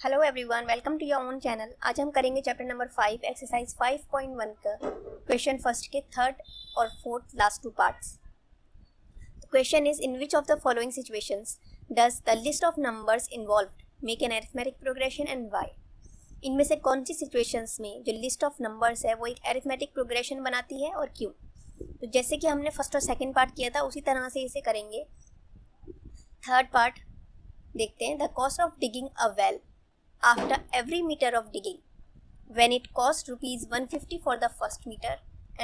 Hello everyone, welcome to your own channel. आज हम करेंगे चैप्टर नंबर 5 एक्सरसाइज 5.1 का क्वेश्चन फर्स्ट के थर्ड और fourth last two parts. Question is in which of the following situations does the list of numbers involved make an arithmetic progression and why. इनमें से कौन सी situations में जो list of numbers है वो एक अरिथमेटिक प्रोग्रेशन बनाती है और क्यों। तो जैसे कि हमने फर्स्ट और सेकेंड पार्ट किया था उसी तरह से इसे करेंगे। थर्ड पार्ट देखते हैं। The cost of digging a well after every meter of digging, when it costs rupees 150 for the first meter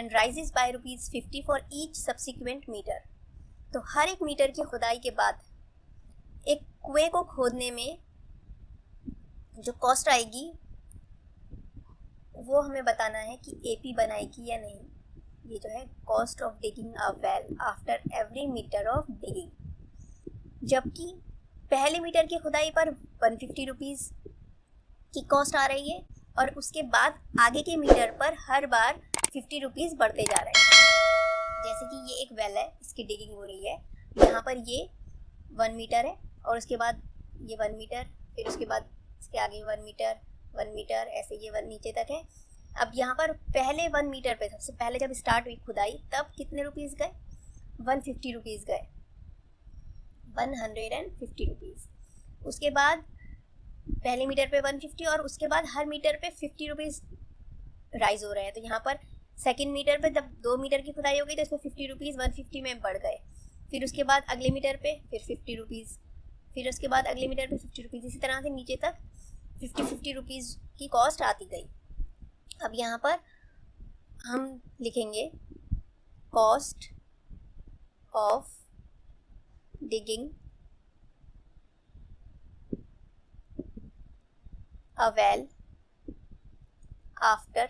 and rises by rupees 50 for each subsequent meter। तो हर एक मीटर की खुदाई के बाद एक कुएं को खोदने में जो कॉस्ट आएगी वो हमें बताना है कि एपी बनाएगी या नहीं। ये जो है cost of digging a well after every metre of digging. जबकि पहले मीटर की खुदाई पर 150 रुपीज़ की कॉस्ट आ रही है और उसके बाद आगे के मीटर पर हर बार 50 रुपीज़ बढ़ते जा रहे हैं। जैसे कि ये एक वेल है, इसकी डिगिंग हो रही है। यहाँ पर ये 1 मीटर है और उसके बाद ये 1 मीटर, फिर उसके बाद इसके आगे 1 मीटर, ऐसे ये 1 नीचे तक है। अब यहाँ पर पहले 1 मीटर पे सबसे पहले जब स्टार्ट हुई खुदाई तब कितने रुपीज़ गए? 150 रुपीज़ गए, 150 रुपीज़। उसके बाद पहले मीटर पे 150 और उसके बाद हर मीटर पे 50 रुपीज़ राइज हो रहे हैं। तो यहाँ पर सेकंड मीटर पे जब 2 मीटर की खुदाई हो गई तो इसमें 50 रुपीज़ 150 में बढ़ गए। फिर उसके बाद अगले मीटर पे फिर 50 रुपीज़, फिर उसके बाद अगले मीटर पे 50 रुपीज़, इसी तरह से नीचे तक 50 रुपीज़ की कॉस्ट आती गई। अब यहाँ पर हम लिखेंगे cost of digging a well after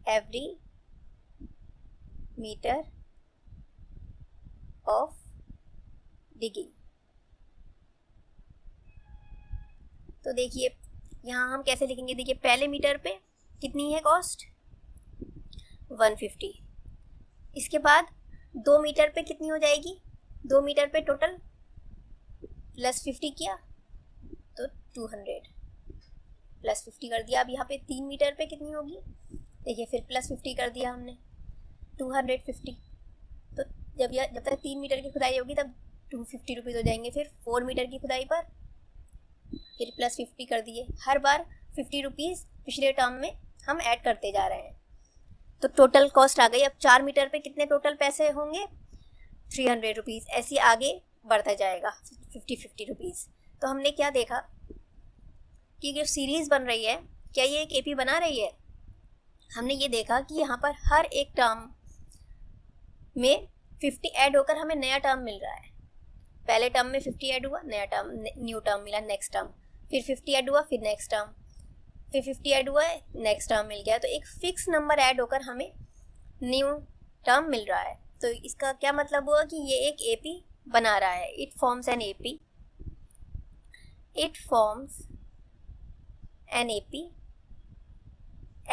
every meter of digging। तो देखिए यहाँ हम कैसे लिखेंगे। देखिए पहले मीटर पे कितनी है कॉस्ट? 150। इसके बाद 2 मीटर पे कितनी हो जाएगी? 2 मीटर पे टोटल प्लस 50 किया तो 200 प्लस 50 कर दिया। अब यहाँ पे 3 मीटर पे कितनी होगी? देखिए फिर प्लस 50 कर दिया हमने, 250। तो जब तक 3 मीटर की खुदाई होगी तब 250 रुपीज़ हो जाएंगे। फिर 4 मीटर की खुदाई पर फिर प्लस 50 कर दिए। हर बार 50 रुपीज़ पिछले टर्म में हम ऐड करते जा रहे हैं। तो टोटल कॉस्ट आ गई। अब 4 मीटर पे कितने टोटल पैसे होंगे? 300 रुपीज़। ऐसे आगे बढ़ता जाएगा 50 रुपीज़। तो हमने क्या देखा कि जो सीरीज़ बन रही है क्या ये एक एपी बना रही है? हमने ये देखा कि यहाँ पर हर एक टर्म में 50 ऐड होकर हमें नया टर्म मिल रहा है। पहले टर्म में 50 ऐड हुआ, नया टर्म, न्यू टर्म मिला, नेक्स्ट टर्म, फिर 50 ऐड हुआ, फिर नेक्स्ट टर्म, फिर 50 ऐड हुआ है, नेक्स्ट टर्म मिल गया। तो एक फिक्स नंबर ऐड होकर हमें न्यू टर्म मिल रहा है। तो इसका क्या मतलब हुआ कि ये एक एपी बना रहा है। It forms an AP. It forms an AP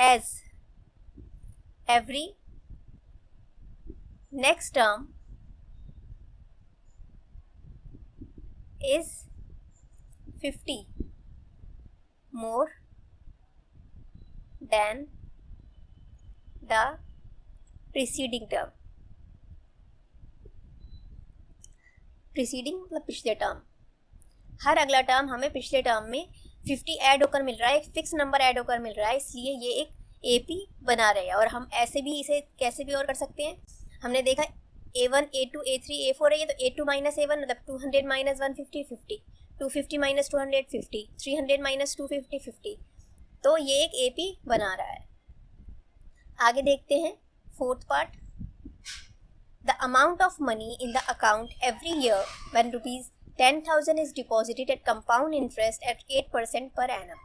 as every next term is 50 more than the preceding term। preceding मतलब पिछले टर्म। हर अगला टर्म हमें पिछले टर्म में 50 ऐड होकर मिल रहा है, एक फिक्स नंबर ऐड होकर मिल रहा है, इसलिए ये एक एपी बना रहे हैं। और हम ऐसे भी इसे कैसे भी और कर सकते हैं। हमने देखा A1 A2 A3 A4 है, ये तो A2 माइनस A1 मतलब 200 माइनस 150 50, 250 माइनस 200 50, 300 माइनस 250 50। तो ये एक एपी बना रहा है। आगे देखते हैं fourth part. The amount of money in the account every year when rupees 10,000 is deposited at compound interest at 8% per annum।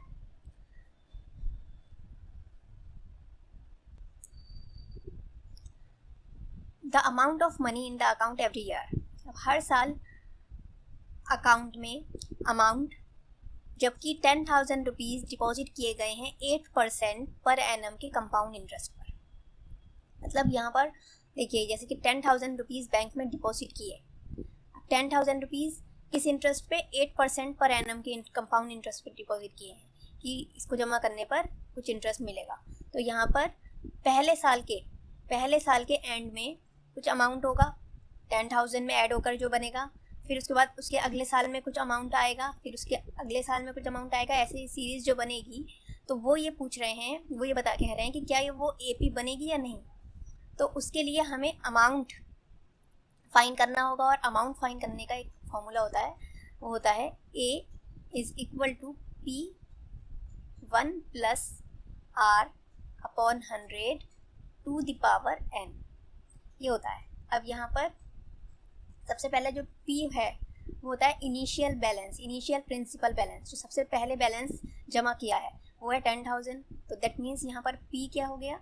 The amount of money in the account every year। अब हर साल account में amount जबकि 10,000 rupees deposit किए गए हैं 8% per annum के compound interest पर। मतलब यहाँ पर देखिए जैसे कि 10,000 रुपीज़ बैंक में डिपॉजिट किए, 10,000 रुपीज़ किस इंटरेस्ट पे? 8% पर एनम के कंपाउंड इंटरेस्ट पे डिपॉजिट किए हैं कि इसको जमा करने पर कुछ इंटरेस्ट मिलेगा। तो यहाँ पर पहले साल के एंड में कुछ अमाउंट होगा 10,000 में ऐड होकर जो बनेगा, फिर उसके बाद उसके अगले साल में कुछ अमाउंट आएगा, फिर उसके अगले साल में कुछ अमाउंट आएगा, ऐसे सीरीज़ जो बनेगी। तो वो ये पूछ रहे हैं, वो ये कह रहे हैं कि क्या ये वो एपी बनेगी या नहीं। तो उसके लिए हमें अमाउंट फाइंड करना होगा, और अमाउंट फाइंड करने का एक फॉर्मूला होता है, वो होता है A is equal to P1 plus R upon 100 to the power n, ये होता है। अब यहाँ पर सबसे पहले जो P है वो होता है initial balance, initial principal balance, जो सबसे पहले बैलेंस जमा किया है वो है 10,000। तो दैट मीन्स यहाँ पर P क्या हो गया?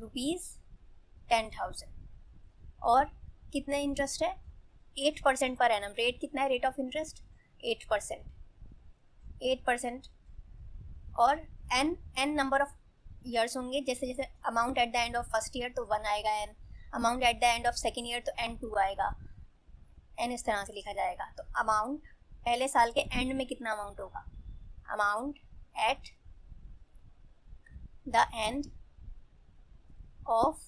₹10,000। और कितना इंटरेस्ट है? 8% पर एनम। रेट कितना है? Rate of interest 8%। और n नंबर ऑफ ईयर्स होंगे, जैसे जैसे amount at the end of first year तो 1 आएगा n, amount at the end of second year तो n 2 आएगा, n इस तरह से लिखा जाएगा। तो अमाउंट पहले साल के एंड में कितना अमाउंट होगा? Amount at the end of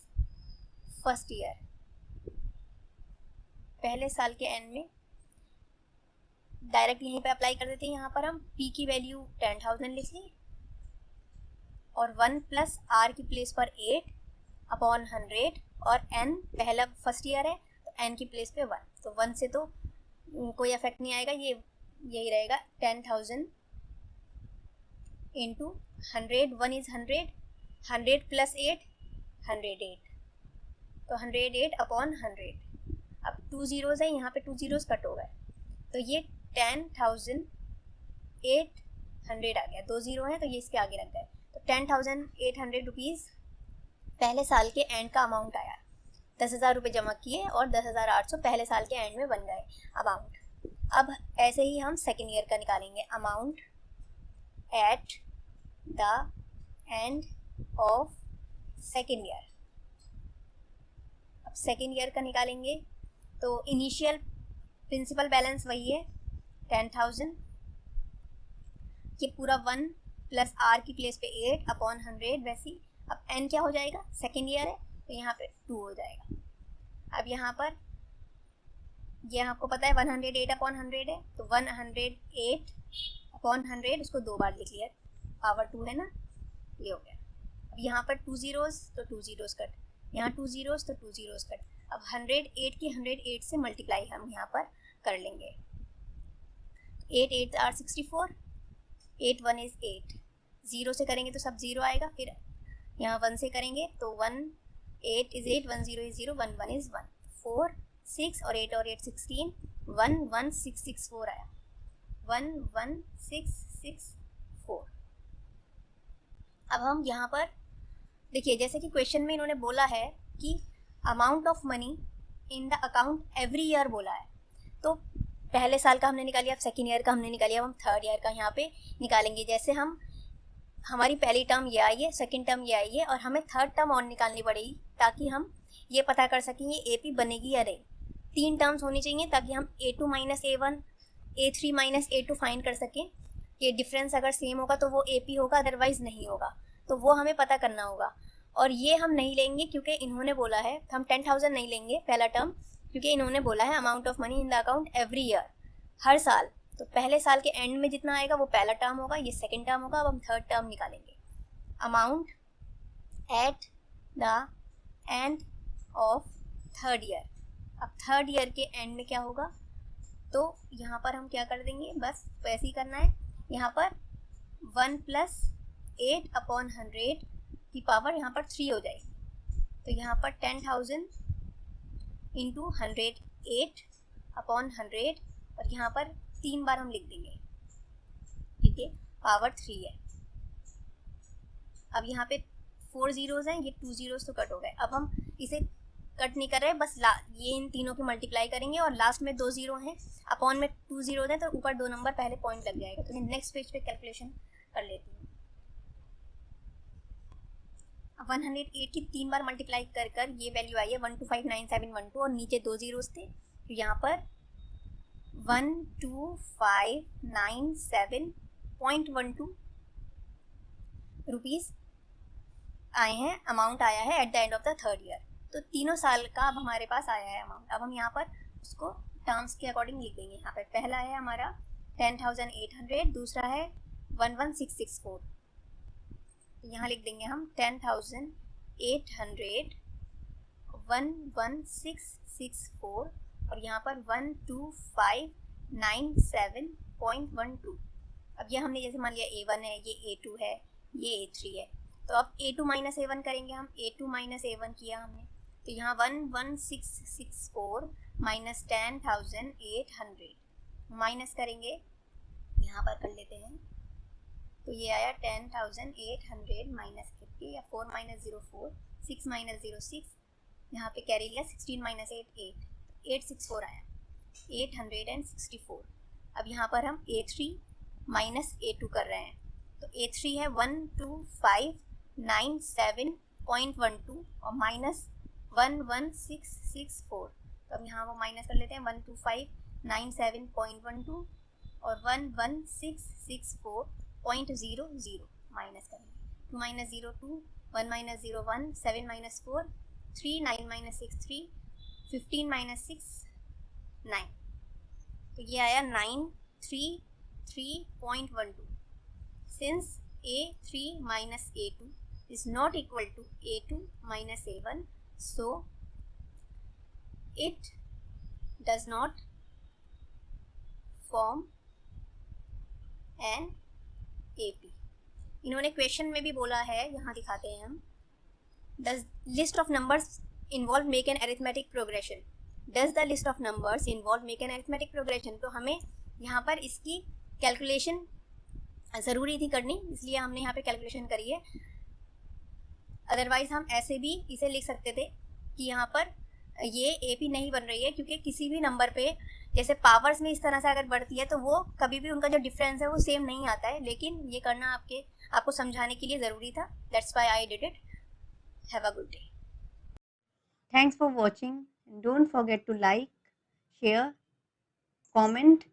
first year, पहले साल के एंड में डायरेक्ट यहीं पे अप्लाई कर देते हैं। यहाँ पर हम P की वैल्यू 10,000 लिख ली, और 1 प्लस R की प्लेस पर 8 अपॉन 100, और n पहला फर्स्ट ईयर है तो n की प्लेस पे 1, तो 1 से तो कोई इफेक्ट नहीं आएगा, ये यही रहेगा 10,000 इंटू 100, 1 इज़ 100, 100 प्लस 8 108, तो 108 अपॉन 100। अब 2 ज़ीरोज़ है, यहाँ पे 2 ज़ीरोज़ कट हो गए, तो ये 10,800 आ गया। 2 ज़ीरो है तो ये इसके आगे लग गए, तो 10,800 रुपीज़ पहले साल के एंड का अमाउंट आया। 10,000 रुपये जमा किए और 10,800 पहले साल के एंड में बन गए अमाउंट। अब ऐसे ही हम सेकेंड ईयर का निकालेंगे, amount at the end of second year. अब सेकेंड ईयर का निकालेंगे तो इनिशियल प्रिंसिपल बैलेंस वही है 10,000, ये पूरा 1 प्लस R की प्लेस पे 8 अपॉन 100 वैसी। अब n क्या हो जाएगा? सेकेंड ईयर है तो यहाँ पे 2 हो जाएगा। अब यहाँ पर ये आपको पता है 108 अपॉन 100 है, तो 108 अपॉन 100 उसको 2 बार लिख लिया, पावर 2 है ना, ये हो गया। अब यहाँ पर 2 ज़ीरोज़ तो 2 ज़ीरोज़ कट, यहाँ 2 ज़ीरोज़ तो 2 ज़ीरोज़ कट। अब 108 की 108 से मल्टीप्लाई हम यहाँ पर कर लेंगे। 8 8 आर 64, 8 1 इज़ 8, 0 से करेंगे तो सब 0 आएगा, फिर यहाँ 1 से करेंगे तो 1 8 इज़ 8, 1 0 इज़ 0, 1 1 इज़ 1, 4 6 और 8 16, 1 1 6 6 4 आया, 1 1 6 6 4। अब हम यहाँ पर देखिए, जैसे कि क्वेश्चन में इन्होंने बोला है कि amount of money in the account every year बोला है, तो पहले साल का हमने निकालिया, अब सेकेंड ईयर का हमने निकालिया, अब हम थर्ड ईयर का यहाँ पे निकालेंगे। जैसे हम हमारी पहली टर्म ये आई है, सेकेंड टर्म ये आई है, और हमें थर्ड टर्म और निकालनी पड़ेगी ताकि हम ये पता कर सकें ये AP बनेगी या नहीं। 3 टर्म्स होनी चाहिए ताकि हम A2 minus A1, A3 minus A2 find कर सकें। ये डिफरेंस अगर सेम होगा तो वो AP होगा, अदरवाइज़ नहीं होगा, तो वो हमें पता करना होगा। और ये हम नहीं लेंगे क्योंकि इन्होंने बोला है, हम 10,000 नहीं लेंगे पहला टर्म, क्योंकि इन्होंने बोला है amount of money in the account every year, हर साल। तो पहले साल के एंड में जितना आएगा वो पहला टर्म होगा, ये सेकेंड टर्म होगा। अब हम थर्ड टर्म निकालेंगे, amount at the end of third year. अब थर्ड ईयर के एंड में क्या होगा, तो यहाँ पर हम क्या कर देंगे, बस वैसे ही करना है। यहाँ पर 1 प्लस 8 अपॉन 100 की पावर यहाँ पर 3 हो जाएगी, तो यहाँ पर 10,000 इंटू 108 अपॉन 100, और यहाँ पर 3 बार हम लिख देंगे, ठीक है, पावर 3 है। अब यहाँ पे 4 ज़ीरोज़ हैं, ये 2 ज़ीरोज़ तो कट हो गए। अब हम इसे कट नहीं कर रहे, बस ये इन तीनों की मल्टीप्लाई करेंगे, और लास्ट में 2 ज़ीरो हैं, अपॉन में 2 ज़ीरोज़ हैं, तो ऊपर 2 नंबर पहले पॉइंट लग जाएगा। तो नेक्स्ट पेज पे कैलकुलेशन कर लेती हूँ। 108 की 3 बार मल्टीप्लाई कर कर ये वैल्यू आई है 1259,712, और नीचे 2 ज़ीरोज़ थे, तो यहाँ पर 12,597.12 रुपीज़ आए हैं, अमाउंट आया है at the end of the third year. तो तीनों साल का अब हमारे पास आया है अमाउंट। अब हम यहाँ पर उसको टर्म्स के अकॉर्डिंग लिख देंगे। यहाँ पर पहला है हमारा 10,800, दूसरा है 11,664। यहाँ लिख देंगे हम 10,800 11,664 और यहाँ पर 12,597.12। अब ये हमने जैसे मान लिया A1 है, ये A2 है, ये A3 है, तो अब A2 माइनस A1 करेंगे हम। A2 माइनस A1 किया हमने, तो यहाँ 11,664 माइनस 10,800 माइनस करेंगे, यहाँ पर कर लेते हैं, तो ये आया 10,800 माइनस 50 या 4 माइनस 0 4, 6 माइनस 0 6, यहाँ पे कैरी लिया 16 माइनस 8 8, 864 आया, 864। अब यहाँ पर हम A3 माइनस A2 कर रहे हैं, तो A3 है 12,597.12 और माइनस 11,664, तो अब यहाँ वो माइनस कर लेते हैं, 12,597.12 और 11,664.00 माइनस करेंगे, 2 minus 0 2, 1 minus 0 1, 7 minus 4 3, 9 minus 6 3, 15 minus 6 9, तो ये आया 933.12। Since A3 minus A2 is not equal to A2 minus A1, so it does not form an AP। इन्होंने क्वेश्चन में भी बोला है, यहाँ दिखाते हैं हम, Does list of numbers involve make an arithmetic progression? Does the list of numbers involve make an arithmetic progression? तो हमें यहाँ पर इसकी कैलकुलेशन ज़रूरी थी करनी, इसलिए हमने यहाँ पे कैलकुलेशन करी है। अदरवाइज़ हम ऐसे भी इसे लिख सकते थे कि यहाँ पर ये AP नहीं बन रही है, क्योंकि किसी भी नंबर पे जैसे पावर्स में इस तरह से अगर बढ़ती है तो वो कभी भी उनका जो डिफरेंस है वो सेम नहीं आता है, लेकिन ये करना आपको समझाने के लिए ज़रूरी था। That's why I did it. Have a good day. Thanks for watching. Don't forget to like, share, comment